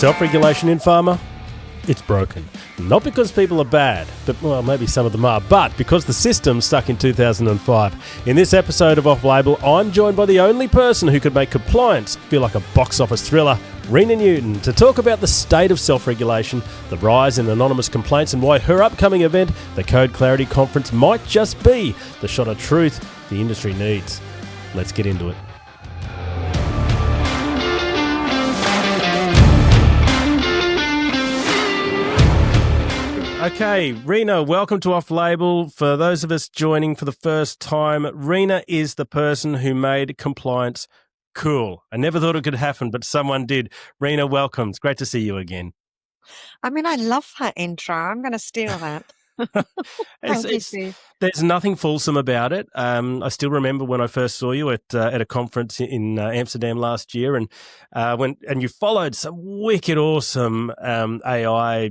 Self-regulation in pharma, it's broken. Not because people are bad, but, well, maybe some of them are, but because the system stuck in 2005. In this episode of Off Label, I'm joined by the only person who could make compliance feel like a box office thriller, Rina Newton, to talk about the state of self-regulation, the rise in anonymous complaints, and why her upcoming event, the Code Clarity Conference, might just be the shot of truth the industry needs. Let's get into it. Okay, Rina, welcome to Off Label. For those of us joining for the first time, Rina is the person who made compliance cool. I never thought it could happen, but someone did. Rina, welcome. It's great to see you again. I mean, I love that intro. I'm going to steal that. Thank you, Steve. There's nothing fulsome about it. I still remember when I first saw you at a conference in Amsterdam last year, and you followed some wicked awesome AI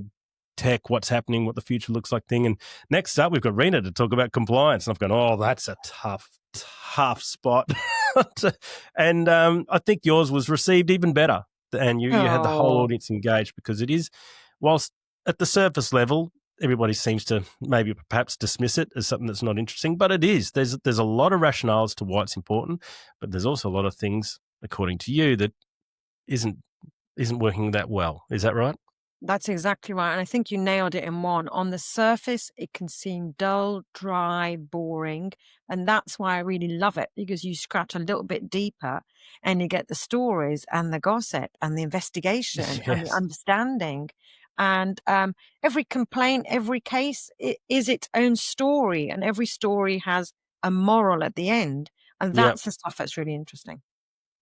tech, what's happening, what the future looks like thing. And next up, we've got Rina to talk about compliance. And I've gone, oh, that's a tough spot. And I think yours was received even better. And you had the whole audience engaged, because it is, whilst at the surface level, everybody seems to maybe perhaps dismiss it as something that's not interesting, but it is. There's a lot of rationales to why it's important, but there's also a lot of things, according to you, that isn't working that well. Is that right? That's exactly right. And I think you nailed it in one. On the surface, it can seem dull, dry, boring. And that's why I really love it, because you scratch a little bit deeper and you get the stories and the gossip and the investigation and the understanding. And every complaint, every case is its own story, and every story has a moral at the end. And that's the stuff that's really interesting.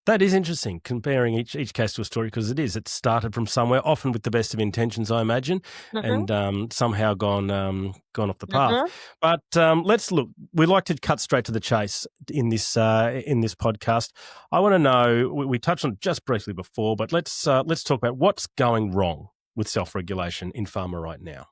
That is interesting, comparing each case to a story, because it started from somewhere, often with the best of intentions, I imagine, and somehow gone off the path. But let's look. We like to cut straight to the chase in this podcast. I want to know. We touched on it just briefly before, but let's talk about what's going wrong with self-regulation in pharma right now.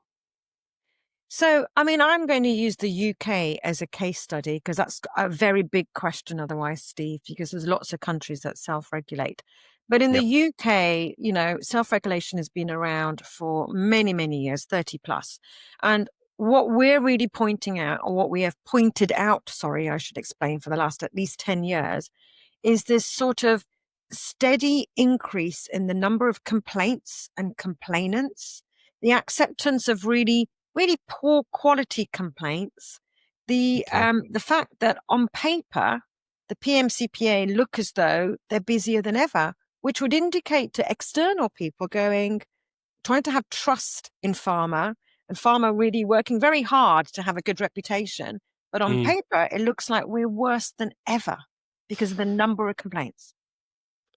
So, I mean, I'm going to use the UK as a case study, because that's a very big question otherwise, Steve, because there's lots of countries that self-regulate. But in the UK, self-regulation has been around for many, many years, 30 plus. And what we're really pointing out, or what we have pointed out, I should explain, for the last at least 10 years, is this sort of steady increase in the number of complaints and complainants, the acceptance of really poor quality complaints, the fact that on paper, the PMCPA look as though they're busier than ever, which would indicate to external people trying to have trust in pharma, and pharma really working very hard to have a good reputation. But on paper, it looks like we're worse than ever because of the number of complaints.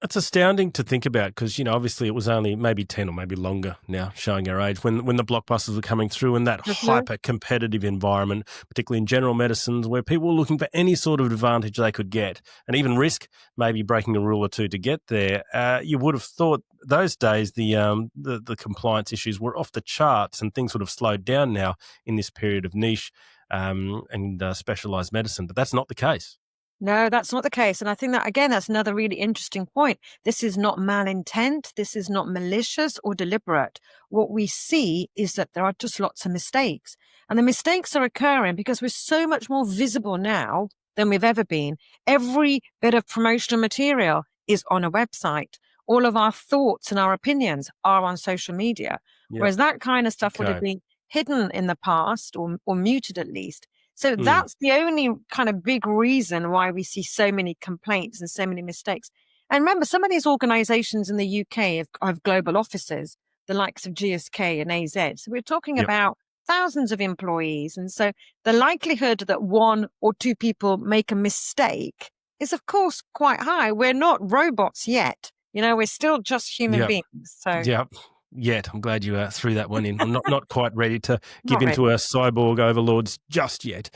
It's astounding to think about, because, obviously it was only maybe 10 or maybe longer now, showing our age, when the blockbusters were coming through, and that hyper-competitive environment, particularly in general medicines, where people were looking for any sort of advantage they could get, and even risk maybe breaking a rule or two to get there. You would have thought those days the compliance issues were off the charts, and things would have slowed down now in this period of niche and specialised medicine, but that's not the case. No, that's not the case. And I think that, again, that's another really interesting point. This is not malintent. This is not malicious or deliberate. What we see is that there are just lots of mistakes. And the mistakes are occurring because we're so much more visible now than we've ever been. Every bit of promotional material is on a website. All of our thoughts and our opinions are on social media. Whereas that kind of stuff would have been hidden in the past, or muted at least. So that's the only kind of big reason why we see so many complaints and so many mistakes. And remember, some of these organizations in the UK have global offices, the likes of GSK and AZ. So we're talking about thousands of employees. And so the likelihood that one or two people make a mistake is, of course, quite high. We're not robots yet. We're still just human beings. So Yet. I'm glad you threw that one in. I'm not quite ready to give in to our cyborg overlords just yet.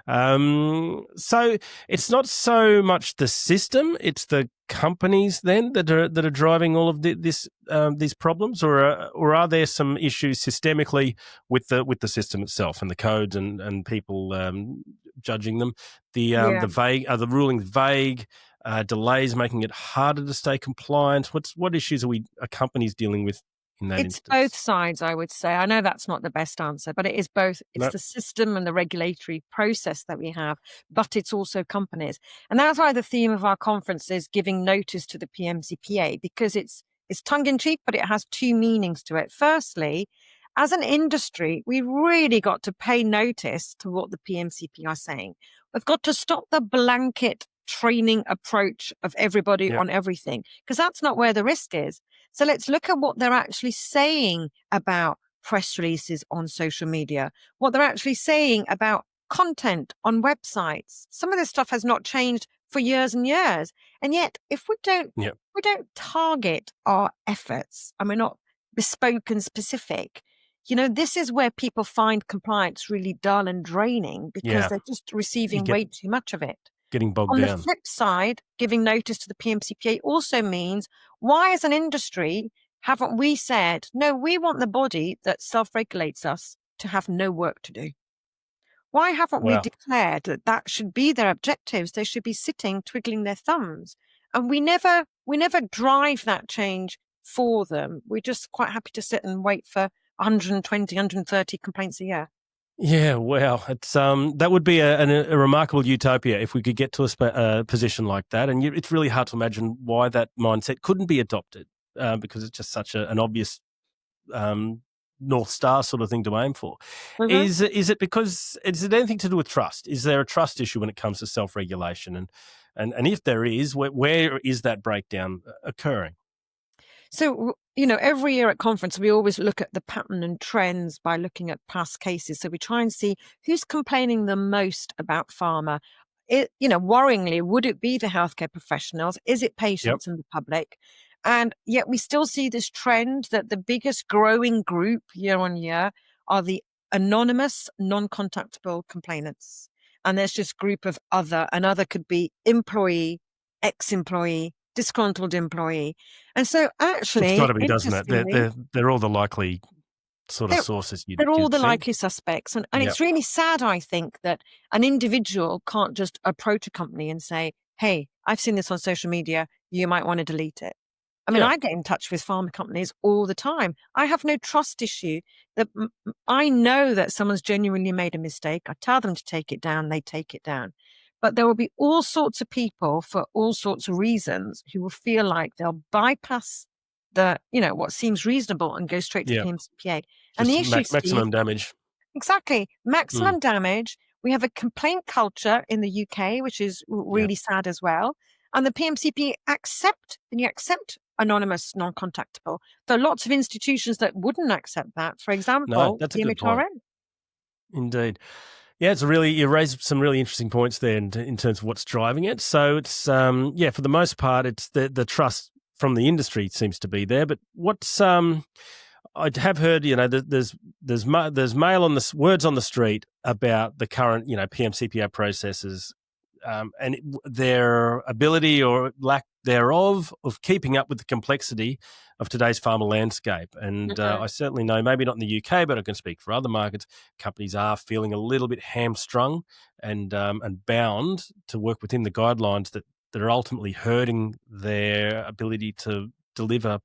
So it's not so much the system; it's the companies then that are driving all of these problems, or are there some issues systemically with the system itself and the codes and people judging them? The rulings vague. Delays making it harder to stay compliant. What issues are companies dealing with in that It's both instance? sides, I would say. I know that's not the best answer, but it is both. It's No. the system and the regulatory process that we have, but it's also companies. And that's why the theme of our conference is giving notice to the PMCPA, because it's tongue in cheek, but it has two meanings to it. Firstly, as an industry, we really got to pay notice to what the PMCPA are saying. We've got to stop the blanket training approach of everybody Yeah. on everything, because that's not where the risk is. So let's look at what they're actually saying about press releases on social media, what they're actually saying about content on websites. Some of this stuff has not changed for years and years. And yet, if Yeah. we don't target our efforts and we're not bespoke and specific, this is where people find compliance really dull and draining because Yeah. they're just You receiving get way too much of it. getting bogged On the down. flip side, giving notice to the PMCPA also means, why as an industry haven't we said, no, we want the body that self-regulates us to have no work to do? Why haven't we Wow. declared that that should be their objectives? They should be sitting, twiddling their thumbs. And we never drive that change for them. We're just quite happy to sit and wait for 120, 130 complaints a year. Yeah, wow. It's that would be a remarkable utopia if we could get to a position like that. And it's really hard to imagine why that mindset couldn't be adopted, because it's just such an obvious um, North Star sort of thing to aim for. Mhm. Is it because is it anything to do with trust? Is there a trust issue when it comes to self-regulation? And if there is, where is that breakdown occurring? So, every year at conference, we always look at the pattern and trends by looking at past cases. So we try and see who's complaining the most about pharma. Worryingly, would it be the healthcare professionals? Is it Yep. patients and the public? And yet we still see this trend that the biggest growing group year on year are the anonymous, non-contactable complainants. And there's just group of other could be employee, ex-employee, disgruntled employee. And so It's got actually, to be, doesn't it? interestingly, They're all the likely sort of they're, sources they're all you'd the think. likely suspects. And Yeah. it's really sad, I think, that an individual can't just approach a company and say, hey, I've seen this on social media. You might want to delete it. I mean, Yeah. I get in touch with pharma companies all the time. I have no trust issue that I know that someone's genuinely made a mistake. I tell them to take it down, they take it down. But there will be all sorts of people for all sorts of reasons who will feel like they'll bypass what seems reasonable and go straight to Yeah. PMCPA. And the Just issue, Steve, maximum damage. exactly, Mm. maximum damage. We have a complaint culture in the UK, which is Yeah. really sad as well. And the PMCP accept anonymous, non-contactable. There are lots of institutions that wouldn't accept that. For No, example, that's a the good point. MHRA. Indeed. Yeah, you raised some really interesting points there in terms of what's driving it. So it's for the most part, it's the trust from the industry seems to be there. But what's I have heard, there's mail on the words on the street about the current, PMCPA processes, their ability or lack thereof of keeping up with the complexity of today's pharma landscape. And Mhm. I certainly know, maybe not in the UK, but I can speak for other markets, companies are feeling a little bit hamstrung and bound to work within the guidelines that are ultimately hurting their ability to deliver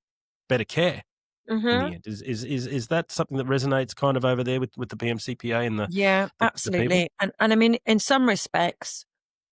better care in the Mhm. end. Is that something that resonates kind of over there with the PMCPA and Yeah, the people? absolutely. And I mean, in some respects,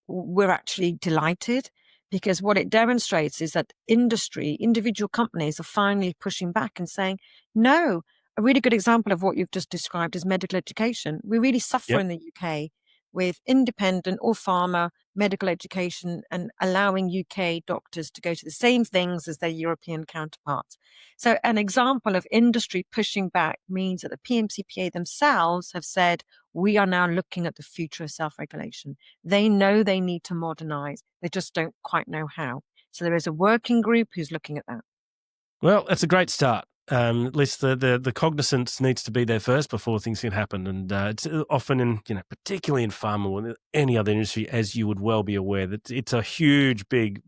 we're actually delighted because what it demonstrates is that individual companies are finally pushing back and saying, no, a really good example of what you've just described is medical education. We really suffer Yep. in the UK with independent or pharma medical education and allowing UK doctors to go to the same things as their European counterparts. So an example of industry pushing back means that the PMCPA themselves have said, we are now looking at the future of self-regulation. They know they need to modernize. They just don't quite know how. So there is a working group who's looking at that. Well, that's a great start. At least the cognizance needs to be there first before things can happen, and it's often in particularly in pharma or any other industry, as you would well be aware, that it's a huge big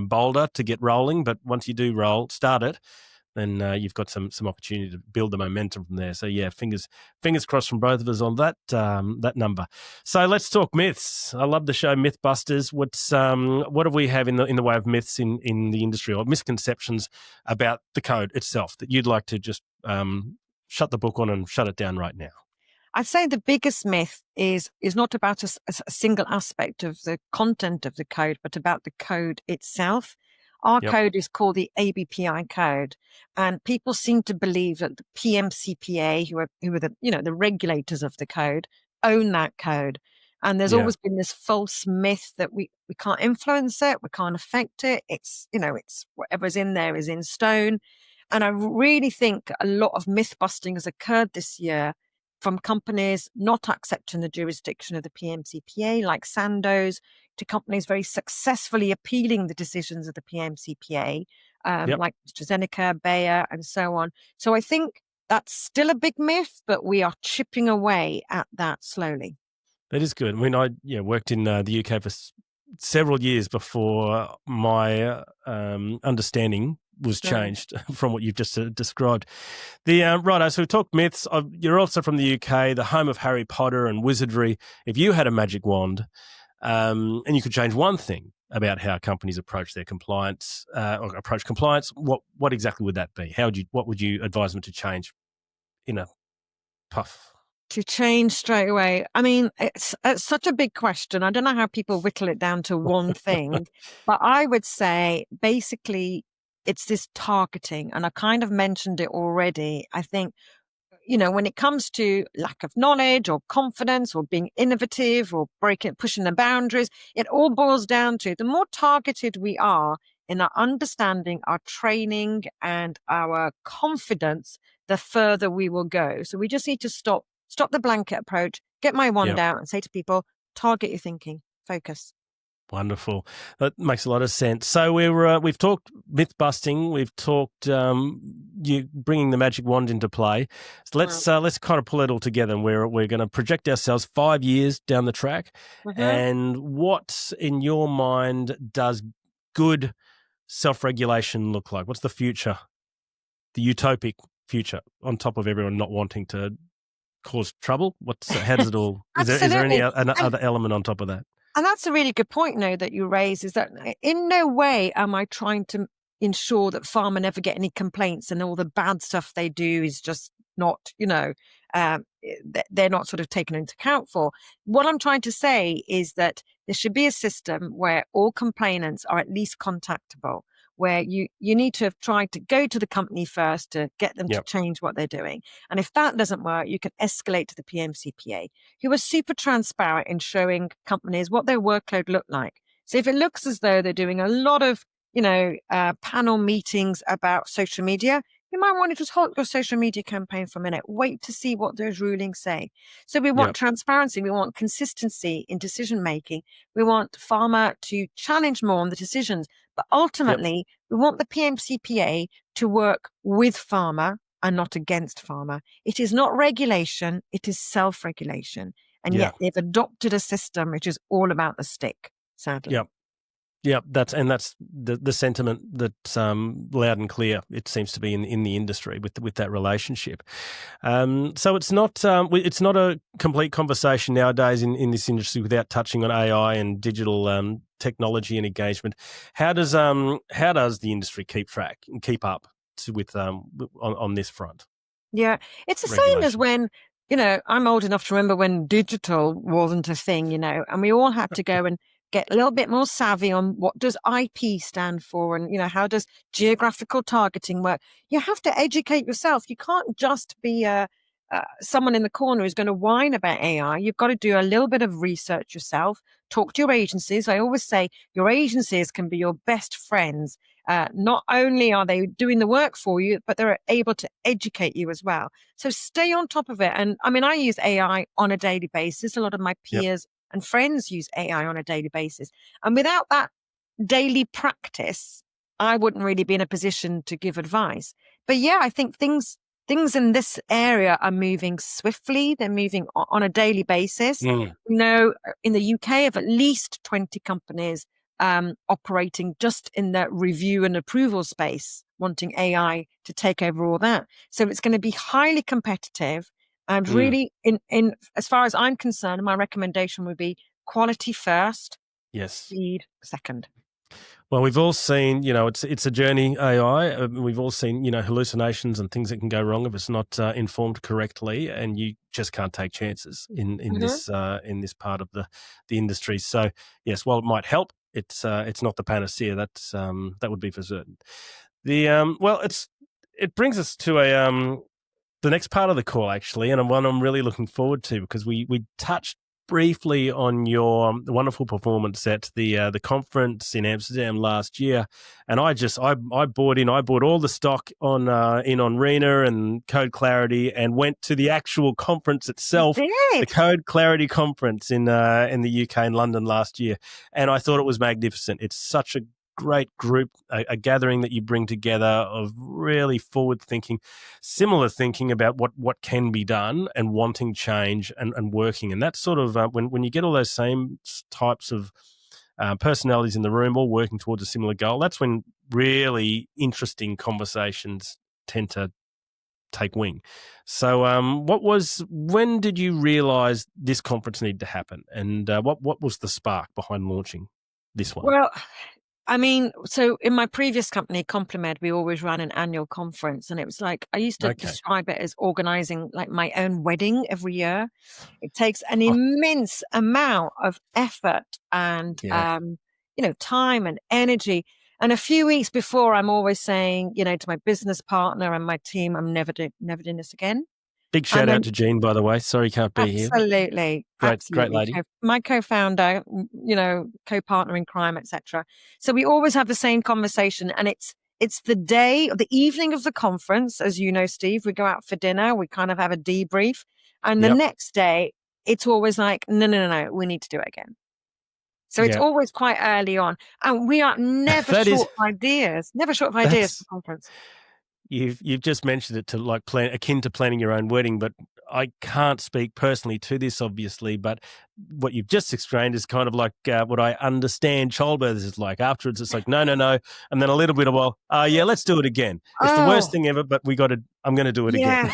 boulder to get rolling. But once you do start it, then you've got some opportunity to build the momentum from there. So yeah, fingers crossed from both of us on that number. So let's talk myths. I love the show Mythbusters. What do we have in the way of myths in the industry, or misconceptions about the code itself that you'd like to just shut the book on and shut it down right now? I'd say the biggest myth is not about a single aspect of the content of the code, but about the code itself. Our code is called the ABPI code, and people seem to believe that the PMCPA, who are the regulators of the code, own that code. And there's always been this false myth that we can't influence it, we can't affect it. It's whatever's in there is in stone. And I really think a lot of myth busting has occurred this year from companies not accepting the jurisdiction of the PMCPA, like Sandoz, to companies very successfully appealing the decisions of the PMCPA, like AstraZeneca, Bayer, and so on. So I think that's still a big myth, but we are chipping away at that slowly. That is good. I mean, I worked in the UK for several years before my understanding was changed from what you've just described. Righto, so we've talked myths. You're also from the UK, the home of Harry Potter and wizardry. If you had a magic wand and you could change one thing about how companies approach their compliance or approach compliance, what exactly would that be? What would you advise them to change in a puff? To change straight away. I mean, it's such a big question. I don't know how people whittle it down to one thing, but I would say basically it's this targeting. And I kind of mentioned it already. I think, when it comes to lack of knowledge or confidence or being innovative or pushing the boundaries, it all boils down to the more targeted we are in our understanding, our training, and our confidence, the further we will go. So we just need to stop the blanket approach, get my wand out and say to people, target your thinking, focus. Wonderful. That makes a lot of sense. So we've talked myth busting. We've talked you bringing the magic wand into play. So let's kind of pull it all together. And we're going to project ourselves 5 years down the track. And what, in your mind, does good self-regulation look like? What's the future, the utopic future, on top of everyone not wanting to cause trouble? How does it all? Is there any other element on top of that? And that's a really good point, that you raise, is that in no way am I trying to ensure that pharma never get any complaints and all the bad stuff they do is just not, they're not sort of taken into account for. What I'm trying to say is that there should be a system where all complainants are at least contactable, where you need to have tried to go to the company first to get them to change what they're doing. And if that doesn't work, you can escalate to the PMCPA, who are super transparent in showing companies what their workload look like. So if it looks as though they're doing a lot of, panel meetings about social media, you might want to just halt your social media campaign for a minute. Wait to see what those rulings say. So we want transparency. We want consistency in decision making. We want pharma to challenge more on the decisions. But ultimately, we want the PMCPA to work with pharma and not against pharma. It is not regulation. It is self-regulation. And yet they've adopted a system which is all about the stick, sadly. Yeah, that's the sentiment that's loud and clear. It seems to be in the industry with that relationship. So it's not a complete conversation nowadays in this industry without touching on AI and digital technology and engagement. How does the industry keep track and keep up with on this front? Yeah, it's the same as when. I'm old enough to remember when digital wasn't a thing, and we all had to go and get a little bit more savvy on what does IP stand for and, how does geographical targeting work. You have to educate yourself. You can't just be someone in the corner who's going to whine about AI. You've got to do a little bit of research yourself, talk to your agencies. I always say your agencies can be your best friends. Not only are they doing the work for you, but they're able to educate you as well. So stay on top of it. And I mean, I use AI on a daily basis. A lot of my peers and friends use AI on a daily basis. And without that daily practice, I wouldn't really be in a position to give advice. But yeah, I think things in this area are moving swiftly. They're moving on a daily basis. We know in the UK of at least 20 companies operating just in the review and approval space wanting AI to take over all that. So it's going to be highly competitive. And really, in as far as I'm concerned, my recommendation would be quality first, Yes. speed second. Well, we've all seen, it's a journey, AI. We've all seen, hallucinations and things that can go wrong if it's not informed correctly, and you just can't take chances in this part of the industry. So, yes, while it might help, it's not the panacea. That would be for certain. It brings us to the next part of the call, actually, and one I'm really looking forward to, because we touched briefly on your wonderful performance at the conference in Amsterdam last year, and I bought in. I bought all the stock on Rina and Code Clarity, and went to the actual conference itself, the Code Clarity conference in the UK in London last year, and I thought it was magnificent. It's such a great group, a gathering that you bring together of really forward-thinking, similar thinking about what can be done and wanting change and working. And that's sort of when you get all those same types of personalities in the room, all working towards a similar goal, that's when really interesting conversations tend to take wing. So when did you realise this conference needed to happen, and what was the spark behind launching this one? Well, I mean, so in my previous company, Complimed, we always ran an annual conference, and it was like, I used to describe it as organizing like my own wedding every year. It takes an immense amount of effort and, time and energy. And a few weeks before, I'm always saying, to my business partner and my team, I'm never doing this again. Big shout out to Jean, by the way. Sorry, can't be here. Absolutely. Great lady. My co-founder, co-partner in crime, etc. So we always have the same conversation, and it's the day or the evening of the conference, as you know, Steve. We go out for dinner, we kind of have a debrief, and the next day, it's always like, no, we need to do it again. So it's always quite early on, and we are never short of ideas. Never short of ideas for conference. You've just mentioned it to like akin to planning your own wedding, but I can't speak personally to this, obviously. But what you've just explained is kind of like what I understand childbirth is like. Afterwards, it's like no, and then a little bit of let's do it again. It's the worst thing ever, but I'm going to do it again.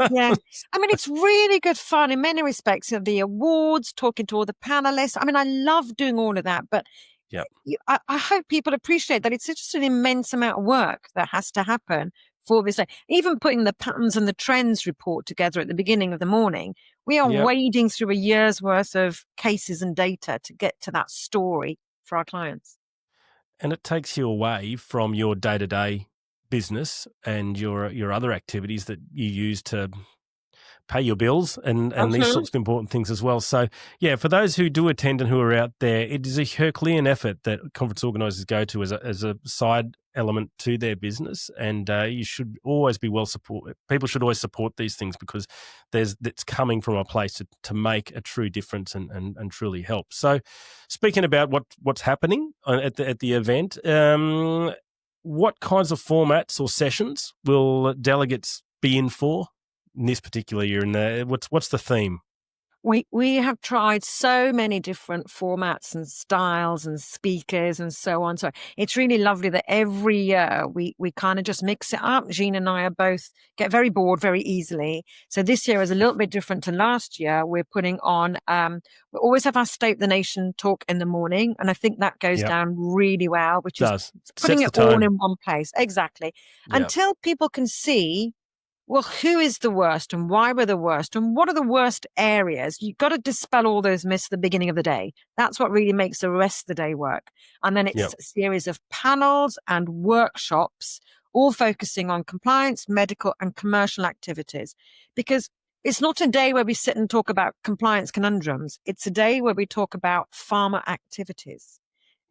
Yeah. I mean, it's really good fun in many respects. The awards, talking to all the panelists. I mean, I love doing all of that, but I hope people appreciate that it's just an immense amount of work that has to happen for this. Even putting the patterns and the trends report together at the beginning of the morning, we are wading through a year's worth of cases and data to get to that story for our clients. And it takes you away from your day-to-day business and your other activities that you use to pay your bills and these sorts of important things as well. So, for those who do attend and who are out there, it is a Herculean effort that conference organisers go to as a side element to their business, and you should always be well supported. People should always support these things because it's coming from a place to make a true difference and truly help. So, speaking about what's happening at the event, what kinds of formats or sessions will delegates be in for in this particular year? And what's the theme? We have tried so many different formats and styles and speakers and so on. So it's really lovely that every year we kind of just mix it up. Jean and I get very bored very easily. So this year is a little bit different to last year. We're putting on, we always have our State of the Nation talk in the morning. And I think that goes down really well, which is putting it all in one place. Exactly. Until people can see, well, who is the worst and why we're the worst and what are the worst areas? You've got to dispel all those myths at the beginning of the day. That's what really makes the rest of the day work. And then it's a series of panels and workshops, all focusing on compliance, medical and commercial activities. Because it's not a day where we sit and talk about compliance conundrums. It's a day where we talk about pharma activities.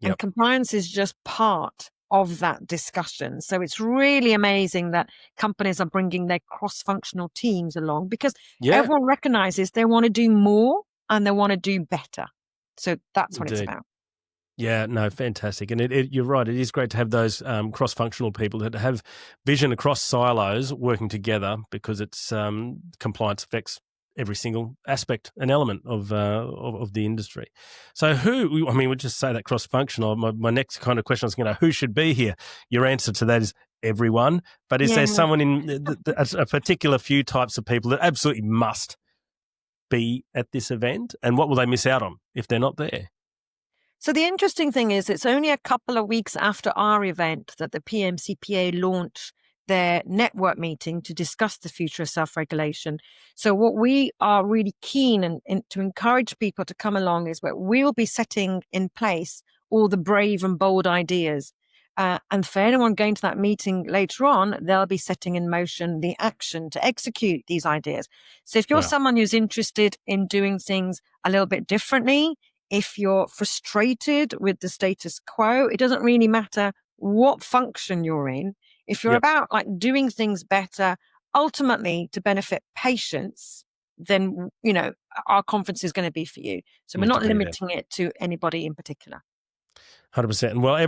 And compliance is just part of that discussion. So it's really amazing that companies are bringing their cross-functional teams along because everyone recognizes they want to do more and they want to do better. So that's what it's about. Yeah, no, fantastic. And you're right. It is great to have those cross-functional people that have vision across silos working together because it's compliance affects every single aspect and element of the industry. So we'll just say that cross-functional. My next kind of question is who should be here? Your answer to that is everyone, but is Yeah. there someone in a particular few types of people that absolutely must be at this event, and what will they miss out on if they're not there? So the interesting thing is it's only a couple of weeks after our event that the PMCPA launched their network meeting to discuss the future of self-regulation. So what we are really keen and to encourage people to come along is where we'll be setting in place all the brave and bold ideas. And for anyone going to that meeting later on, they'll be setting in motion the action to execute these ideas. So if you're someone who's interested in doing things a little bit differently, if you're frustrated with the status quo, it doesn't really matter what function you're in. If you're about like doing things better, ultimately to benefit patients, then, you know, our conference is going to be for you. So we're not limiting it to anybody in particular. 100%. And well,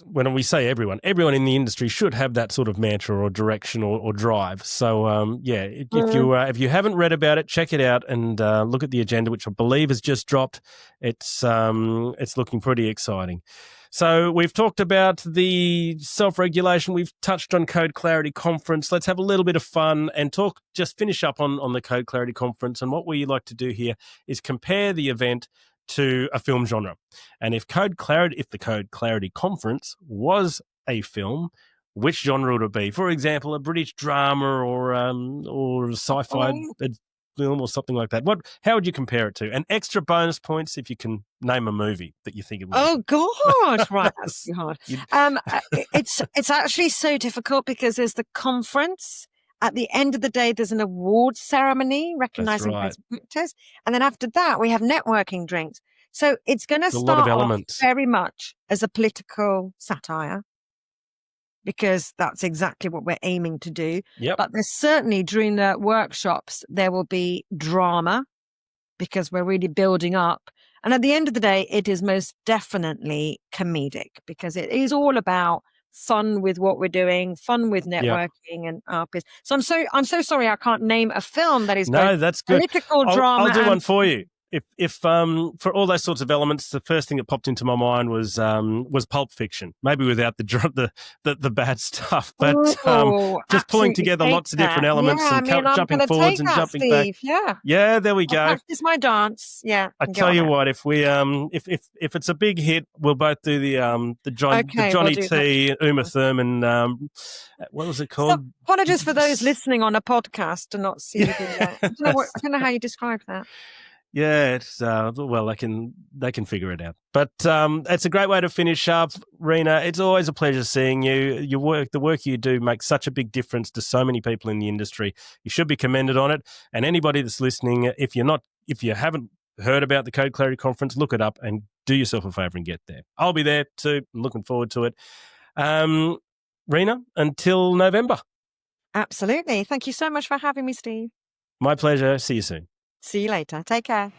when we say everyone in the industry should have that sort of mantra or direction or drive. So, if you haven't read about it, check it out and look at the agenda, which I believe has just dropped. It's looking pretty exciting. So we've talked about the self-regulation. We've touched on Code Clarity Conference. Let's have a little bit of fun and finish up on the Code Clarity Conference. And what we like to do here is compare the event to a film genre. And if the Code Clarity Conference was a film, which genre would it be? For example, a British drama or a sci-fi film or something like that. How would you compare it to? And extra bonus points if you can name a movie that you think it would be. Oh God, right, that's too hard. It's actually so difficult because there's the conference. At the end of the day, there's an awards ceremony recognizing best practice. And then after that, we have networking drinks. So it's going to start off very much as a political satire because that's exactly what we're aiming to do. Yep. But there's certainly during the workshops, there will be drama because we're really building up. And at the end of the day, it is most definitely comedic because it is all about fun with what we're doing, fun with networking and RPs. So I'm so sorry I can't name a film that is that's good. Political drama. I'll do one for you. If for all those sorts of elements, the first thing that popped into my mind was Pulp Fiction. Maybe without the bad stuff, but just pulling together lots of different elements and jumping forwards and jumping back. Yeah, there we go. Practice my dance. Yeah, I tell you what, if we if it's a big hit, we'll both do the Johnny T, Uma Thurman. What was it called? So, apologies for those listening on a podcast and not seeing it. I don't know how you describe that. Yeah, it's they can figure it out. But it's a great way to finish up, Rina. It's always a pleasure seeing you. The work you do makes such a big difference to so many people in the industry. You should be commended on it. And anybody that's listening, if you haven't heard about the Code Clarity Conference, look it up and do yourself a favor and get there. I'll be there too. I'm looking forward to it. Rina, until November. Absolutely. Thank you so much for having me, Steve. My pleasure. See you soon. See you later. Take care.